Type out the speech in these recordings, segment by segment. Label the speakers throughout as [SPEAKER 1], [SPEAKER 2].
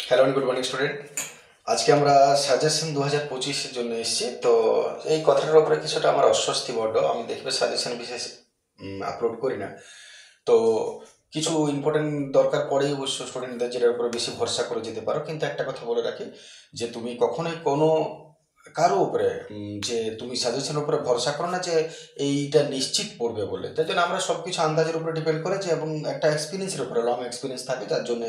[SPEAKER 1] Hello and good morning student. আজকে আমরা suggestion 2025-এর জন্য এসেছি। তো এই কথাটার উপরে কিছুটা আমার অস্বস্তি বড্ড। আমি দেখবে সাজেশন বিশেষ আপলোড করি না। তো কিছু ইম্পর্টেন্ট দরকার পড়েই অবশ্য স্টুডেন্টদের যেটার উপরে বেশি ভরসা করে যেতে পারো। কিন্তু একটা কথা বলে রাখি যে তুমি কখনোই কোনো কারো উপরে যে তুমি সাজেশনের উপরে ভরসা করো না যে এইটা নিশ্চিত পড়বে বলে। তাই জন্য আমরা সব কিছু আন্দাজের উপরে ডিপেন্ড করে যে, এবং একটা এক্সপিরিয়েন্সের উপরে লং এক্সপিরিয়েন্স থাকে, যার জন্য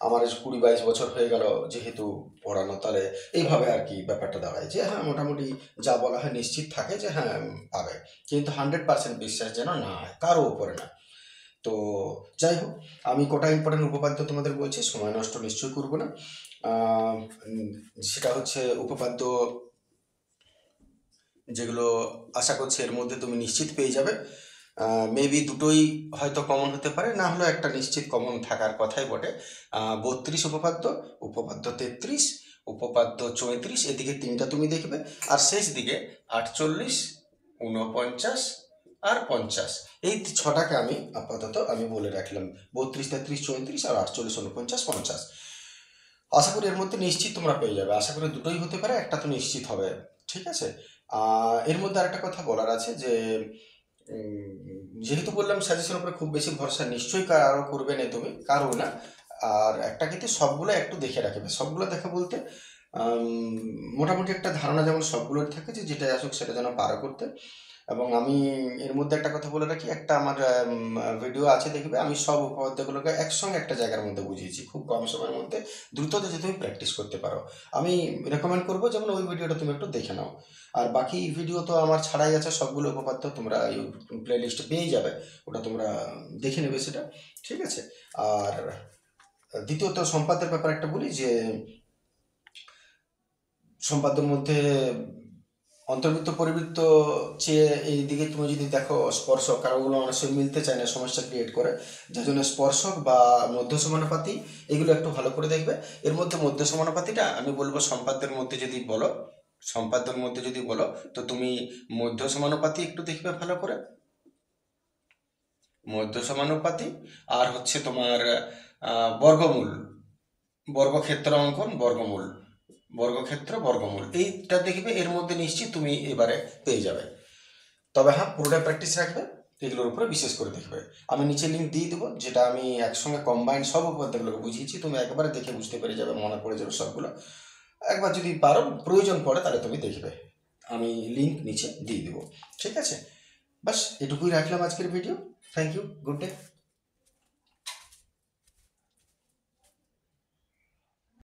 [SPEAKER 1] আমার 20-22 বছর হয়ে গেল যেহেতু পড়ানো, তাহলে এইভাবে আর কি ব্যাপারটা দাঁড়ায় যে হ্যাঁ মোটামুটি যা বলা হয় নিশ্চিত থাকে যে হ্যাঁ পাবে, কিন্তু 100% বিশ্বাস যেন না হয় কারো উপরে না। তো যাই হোক, আমি কোটা ইম্পর্টেন্ট উপপাদ্য তোমাদের বলছি, সময় নষ্ট নিশ্চয়ই করবো না। সেটা হচ্ছে উপপাদ্য যেগুলো আশা করছি এর মধ্যে তুমি নিশ্চিত পেয়ে যাবে। মেবি দুটোই হয়তো কমন হতে পারে, না হলেও একটা নিশ্চিত কমন থাকার কথাই বটে। 32 উপপাদ্য, উপপাদ্য 33, উপপাদ্য 34, এদিকে তিনটা তুমি দেখবে, আর শেষ দিকে 48, 49 আর 50, এই ছটাকে আমি আপাতত আমি বলে রাখলাম। 32, 33, 34 আর 48, 49, 50। আশা করি এর মধ্যে নিশ্চিত তোমরা পেয়ে যাবে। আশা করি দুটোই হতে পারে, একটা তো নিশ্চিত হবে। ঠিক আছে। এর মধ্যে আরেকটা কথা বলার আছে যে যেহেতু বললাম সাজেশনের উপরে খুব বেশি ভরসা নিশ্চয়ই কারো করবে না, তুমি কারো না। আর একটা কিন্তু সবগুলো একটু দেখে রাখবে। সবগুলো দেখে বলতে মোটামুটি একটা ধারণা যেমন সবগুলোর থাকে যে যেটা আসুক সেটা যেন পারো করতে। এবং আমি এর মধ্যে একটা কথা বলে রাখি, একটা আমার ভিডিও আছে দেখবে, আমি সব উপপাদ্যগুলোকে একসঙ্গে একটা জায়গার মধ্যে বুঝিয়েছি খুব কম সময়ের মধ্যে, দ্রুত যাতে তুমি প্র্যাকটিস করতে পারো। আমি রেকমেন্ড করবো যেমন ওই ভিডিওটা তুমি একটু দেখে নাও। আর বাকি ভিডিও তো আমার ছাড়াই আছে, সবগুলো উপপাদ্য তোমরা এই প্লে লিস্টে পেয়ে যাবে, ওটা তোমরা দেখে নেবে সেটা। ঠিক আছে। আর দ্বিতীয়ত সম্পাদ্যের ব্যাপার একটা বলি যে সম্পাদ্যের মধ্যে অন্তর্বৃত্ত পরিবৃত্ত চেয়ে এই দিকে তুমি যদি দেখো স্পর্শক, কারণ ওগুলো অনেক সময় মিলতে চায় না, সমস্যা ক্রিয়েট করে, যার জন্য স্পর্শক বা মধ্য সমানুপাতি এগুলো একটু ভালো করে দেখবে। এর মধ্যে মধ্য সমানুপাতিটা আমি বলবো সম্পাদ্যের মধ্যে যদি বলো, সম্পাদ্যের মধ্যে যদি বলো তো তুমি মধ্য সমানুপাতি একটু দেখবে ভালো করে, মধ্য সমানুপাতি। আর হচ্ছে তোমার বর্গমূল, বর্গক্ষেত্র অঙ্কন, বর্গমূল, বর্গক্ষেত্র বর্গমূল, এইটা দেখবে। এর মধ্যে নিশ্চিত তুমি এবারে পেয়ে যাবে। তবে হ্যাঁ, পুরোটা প্র্যাকটিস রাখবে, এগুলোর উপরে বিশেষ করে দেখবে। আমি নিচে লিঙ্ক দিয়ে দেবো, যেটা আমি একসঙ্গে কম্বাইন্ড সব উপপাদ্যগুলোকে বুঝিয়েছি, তুমি একবারে দেখে বুঝতে পেরে যাবে, মনে পড়ে যাবে সবগুলো। একবার যদি পারো, প্রয়োজন পড়ে, তাহলে তুমি দেখবে, আমি লিঙ্ক নিচে দিয়ে দেবো। ঠিক আছে, বাস এটুকুই রাখলাম আজকের video. Thank you, good day.